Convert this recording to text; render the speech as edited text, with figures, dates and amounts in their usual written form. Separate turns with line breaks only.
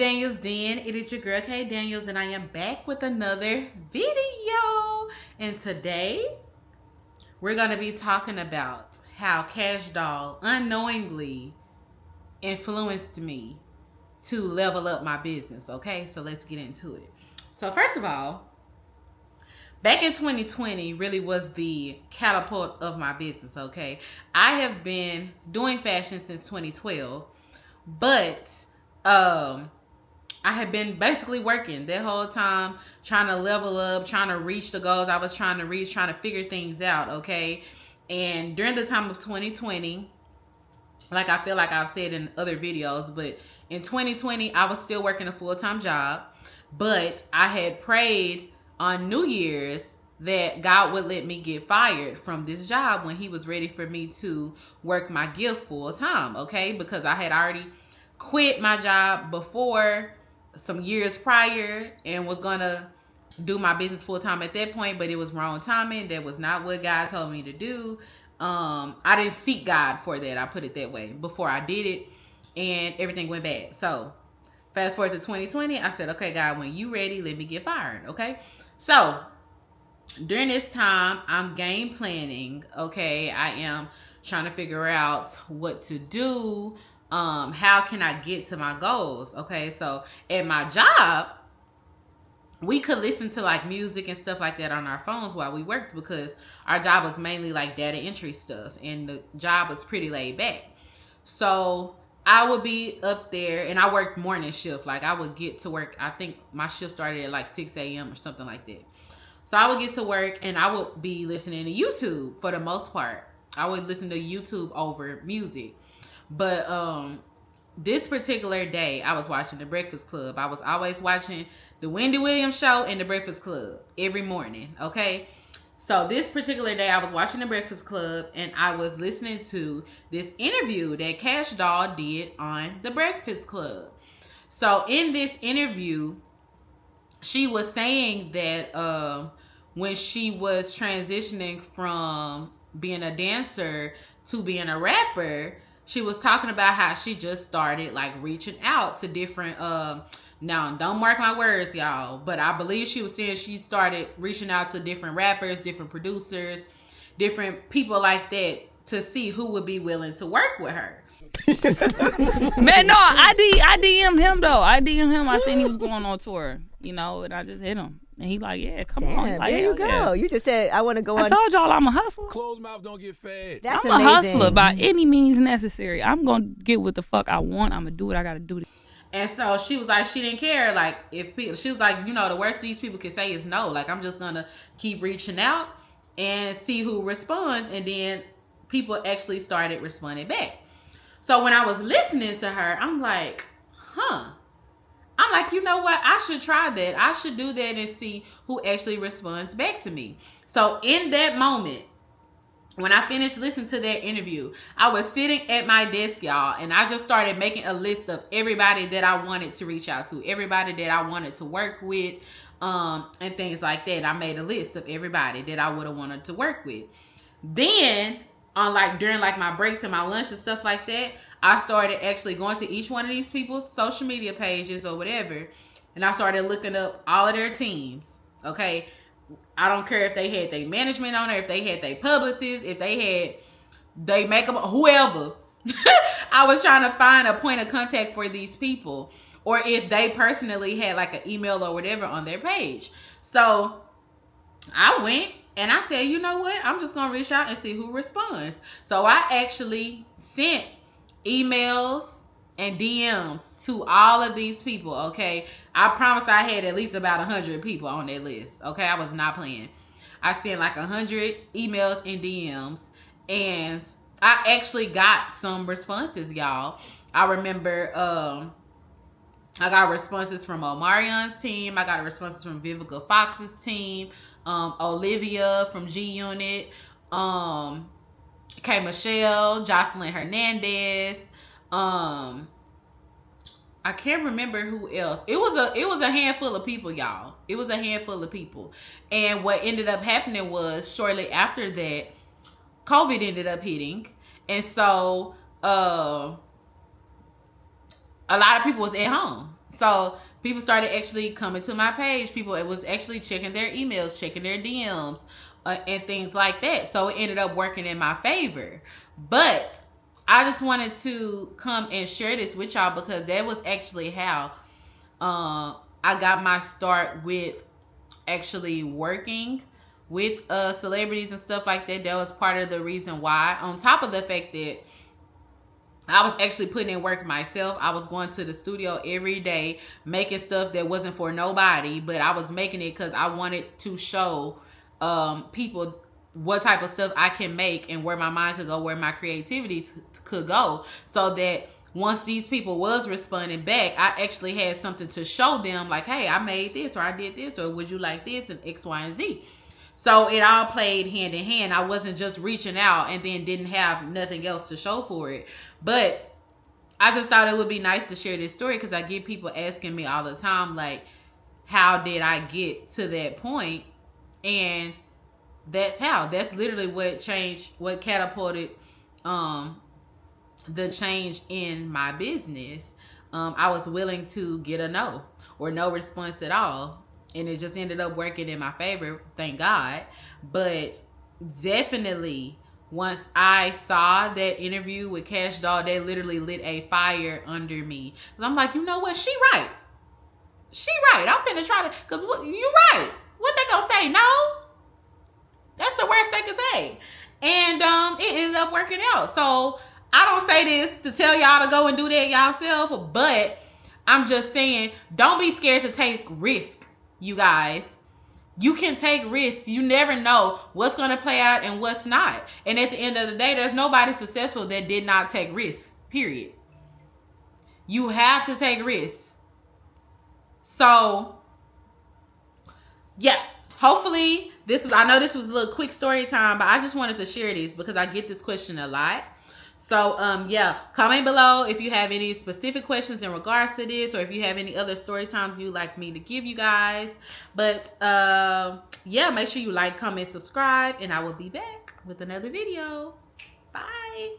Daniels Den. It is your girl Kdaniels, and I am back with another video. And today we're gonna be talking about how Kash Doll unknowingly influenced me to level up my business. Okay, so let's get into it. So first of all, back in 2020 really was the catapult of my business. Okay, I have been doing fashion since 2012, but I had been basically working that whole time, trying to level up, trying to reach the goals I was trying to reach, trying to figure things out, okay? And during the time of 2020, like I feel like I've said in other videos, but in 2020, I was still working a full-time job, but I had prayed on New Year's that God would let me get fired from this job when he was ready for me to work my gift full-time, okay? Because I had already quit my job before some years prior and was gonna do my business full-time at that point, but it was wrong timing. That was not what God told me to do. I didn't seek God for that, I put it that way, before I did it, and everything went bad. So fast forward to 2020, I said, okay, God, when you ready, let me get fired, okay? So during this time, I'm game planning, okay? I am trying to figure out what to do. How can I get to my goals? Okay, so at my job, we could listen to like music and stuff like that on our phones while we worked, because our job was mainly like data entry stuff, and the job was pretty laid back. So I would be up there, and I worked morning shift. Like I would get to work, I think my shift started at like 6 a.m. or something like that. So I would get to work and I would be listening to YouTube for the most part. I would listen to YouTube over music. But this particular day, I was watching The Breakfast Club. I was always watching the Wendy Williams show and The Breakfast Club every morning, okay? So this particular day, I was watching The Breakfast Club, and I was listening to this interview that Kash Doll did on The Breakfast Club. So in this interview, she was saying that when she was transitioning from being a dancer to being a rapper, she was talking about how she just started like reaching out to different, now don't mark my words, y'all, but I believe she was saying she started reaching out to different rappers, different producers, different people like that to see who would be willing to work with her.
Man, no, I DM him though. I DM him. I seen he was going on tour, you know, and I just hit him. And he like, yeah, come on. Like,
there you go. Yeah. You just said, I want to go on.
I told y'all I'm a hustler.
Closed mouth don't get fed.
That's
I'm
amazing.
a hustler by any means necessary. I'm going to get what the fuck I want. I'm going to do what I got to do.
And so she was like, she didn't care. Like, if people, she was like, you know, the worst these people can say is no. Like, I'm just going to keep reaching out and see who responds. And then people actually started responding back. So when I was listening to her, I'm like, I'm like, you know what? I should try that. I should do that and see who actually responds back to me. So in that moment, when I finished listening to that interview, I was sitting at my desk, y'all, and I just started making a list of everybody that I wanted to reach out to, everybody that I wanted to work with, and things like that. I made a list of everybody that I would have wanted to work with. Then, on like during like my breaks and my lunch and stuff like that, I started actually going to each one of these people's social media pages or whatever, and I started looking up all of their teams, okay? I don't care if they had their management on there, if they had their publicists, if they had they makeup, whoever. I was trying to find a point of contact for these people, or if they personally had like an email or whatever on their page. So I went and I said, you know what? I'm just going to reach out and see who responds. So I actually sent emails and DMs to all of these people, okay? I promise I had at least about 100 people on that list, okay? I was not playing. I sent like 100 emails and DMs, and I actually got some responses, y'all. I remember I got responses from Omarion's team. I got responses from Vivica Fox's team, Olivia from G Unit, K Michelle, Jocelyn Hernandez, I can't remember who else. It was a handful of people, y'all. It was a handful of people. And what ended up happening was shortly after that, COVID ended up hitting. And so a lot of people was at home. So people started actually coming to my page. People, it was actually checking their emails, checking their DMs, and things like that. So it ended up working in my favor. But I just wanted to come and share this with y'all because that was actually how I got my start with actually working with celebrities and stuff like that. That was part of the reason why. On top of the fact that I was actually putting in work myself. I was going to the studio every day, making stuff that wasn't for nobody, but I was making it because I wanted to show people what type of stuff I can make and where my mind could go, where my creativity could go, so that once these people was responding back, I actually had something to show them, like, hey, I made this, or I did this, or would you like this, and X, Y, and Z. So it all played hand in hand. I wasn't just reaching out and then didn't have nothing else to show for it. But I just thought it would be nice to share this story because I get people asking me all the time, like, how did I get to that point? And that's how. That's literally what changed, what catapulted the change in my business. I was willing to get a no or no response at all. And it just ended up working in my favor, thank God. But definitely, once I saw that interview with Kash Doll, they literally lit a fire under me. And I'm like, you know what? She right. She right. I'm finna try to, because you right. What they gonna say? No? That's the worst they could say. And it ended up working out. So I don't say this to tell y'all to go and do that yourself, but I'm just saying, don't be scared to take risks. You guys, you can take risks. You never know what's going to play out and what's not. And at the end of the day, there's nobody successful that did not take risks, period. You have to take risks. So, yeah, hopefully I know this was a little quick story time, but I just wanted to share this because I get this question a lot. So, yeah, comment below if you have any specific questions in regards to this, or if you have any other story times you'd like me to give you guys. But, yeah, make sure you like, comment, subscribe, and I will be back with another video. Bye.